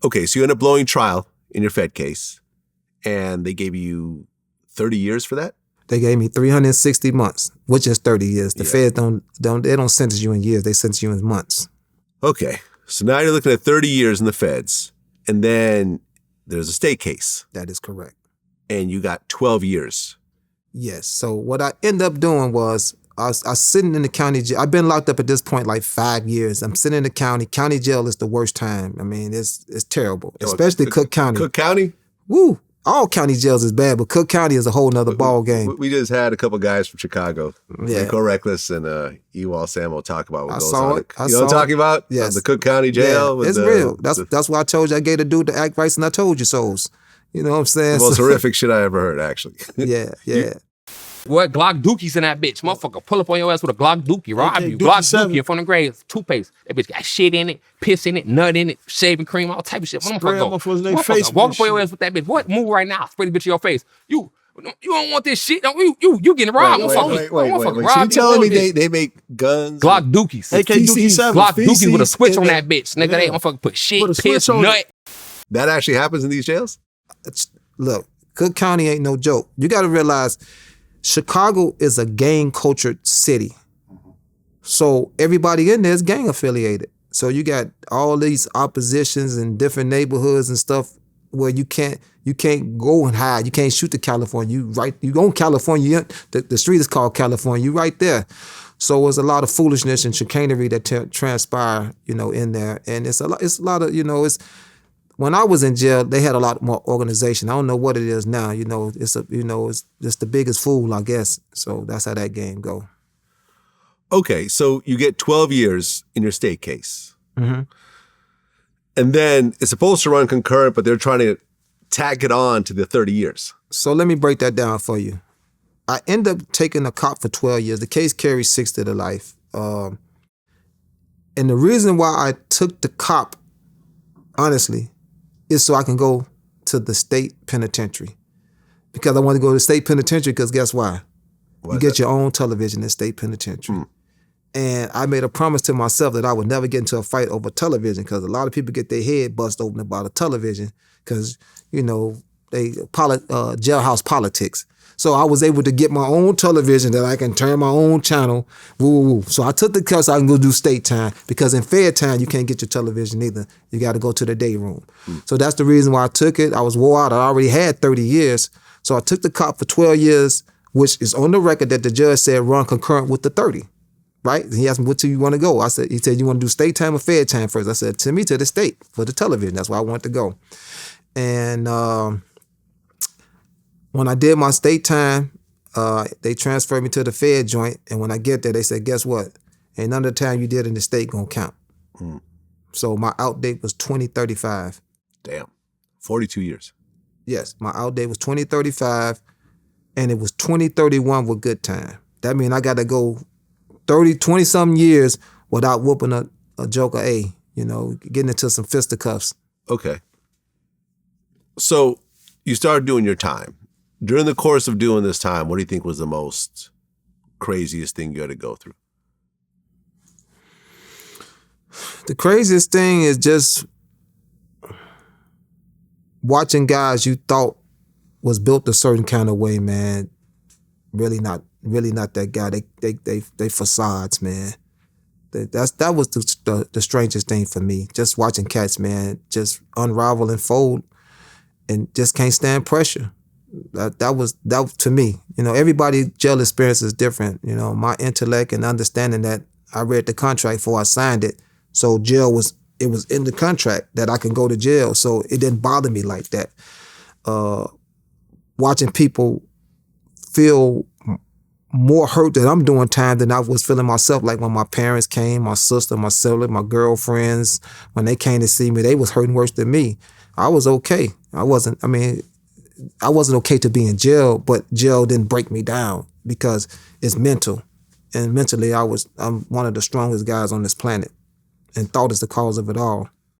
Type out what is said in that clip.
Okay, so you end up blowing trial in your Fed case, and they gave you 30 years for that? They gave me 360 months, which is 30 years. The feds don't sentence you in years, they sentence you in months. Okay, so now you're looking at 30 years in the feds, and then there's a state case. That is correct. And you got 12 years. Yes. So what I ended up doing was I was sitting in the county jail. I've been locked up at this point like 5 years. I'm sitting in the county. County jail is the worst time. I mean, it's terrible, especially Cook County. Cook County? Woo! All county jails is bad, but Cook County is a whole nother ball game. We just had a couple guys from Chicago, Rico Reckless and Ewald Samo, talk about what goes on. You know what I'm talking about? Yes. The Cook County jail. Yeah, it's real. That's why I told you I gave the dude the act rights and I told you so's. You know what I'm saying? The most horrific shit I ever heard, actually. Yeah. What Glock dookies in that bitch. Motherfucker pull up on your ass with a Glock dookie, rob you. Glock dookie in front of the grave, toothpaste. That bitch got shit in it, piss in it, nut in it, shaving cream, all type of shit. Motherfucker, walk up on your ass with that bitch. What? Move right now. Spray the bitch in your face. You don't want this shit. You getting robbed, motherfucker. Wait. So you telling me they make guns? Glock dookies. AK-47. Glock dookies with a switch on that bitch. Nigga, they motherfucker put shit, piss, nut. That actually happens in these jails? Look, Cook County ain't no joke. You got to realize Chicago is a gang-cultured city. So everybody in there is gang-affiliated. So you got all these oppositions in different neighborhoods and stuff where you can't go and hide. You can't shoot to California. You go in California. The street is called California. You right there. So there's a lot of foolishness and chicanery that transpire, in there. And it's a lot of, when I was in jail, they had a lot more organization. I don't know what it is now. It's the biggest fool, I guess. So that's how that game go. Okay, so you get 12 years in your state case. Mm-hmm. And then it's supposed to run concurrent, but they're trying to tack it on to the 30 years. So let me break that down for you. I end up taking a cop for 12 years. The case carries 60 to life. And the reason why I took the cop, honestly, is so I can go to the state penitentiary. Because I want to go to the state penitentiary because guess why? You get your own television in state penitentiary. And I made a promise to myself that I would never get into a fight over television because a lot of people get their head bust open about a television because, jailhouse politics. So I was able to get my own television that I can turn my own channel. Woo. So I took the cut so I can go do state time because in fair time, you can't get your television either. You got to go to the day room. So that's the reason why I took it. I was wore out. I already had 30 years. So I took the cop for 12 years, which is on the record that the judge said run concurrent with the 30. Right? And he asked me, what do you want to go? He said, you want to do state time or fair time first? I said, send me to the state for the television. That's where I want to go. And when I did my state time, they transferred me to the Fed joint. And when I get there, they said, guess what? Ain't none of the time you did in the state gonna count. So my out date was 2035. Damn. 42 years. Yes, my out date was 2035 and it was 2031 with good time. That means I got to go 20-something years without whooping a joker getting into some fisticuffs. Okay. So you started doing your time. During the course of doing this time, what do you think was the most craziest thing you had to go through? The craziest thing is just watching guys you thought was built a certain kind of way, man. Really not that guy. They facades, man. That was the strangest thing for me. Just watching cats, man, just unravel and fold and just can't stand pressure. That to me, everybody's jail experience is different. My intellect and understanding that I read the contract before I signed it. So it was in the contract that I can go to jail. So it didn't bother me like that. Watching people feel more hurt that I'm doing time than I was feeling myself. Like when my parents came, my sister, my sibling, my girlfriends, when they came to see me, they was hurting worse than me. I was okay. I wasn't okay to be in jail, but jail didn't break me down because it's mental. And mentally, I'm one of the strongest guys on this planet. And thought is the cause of it all.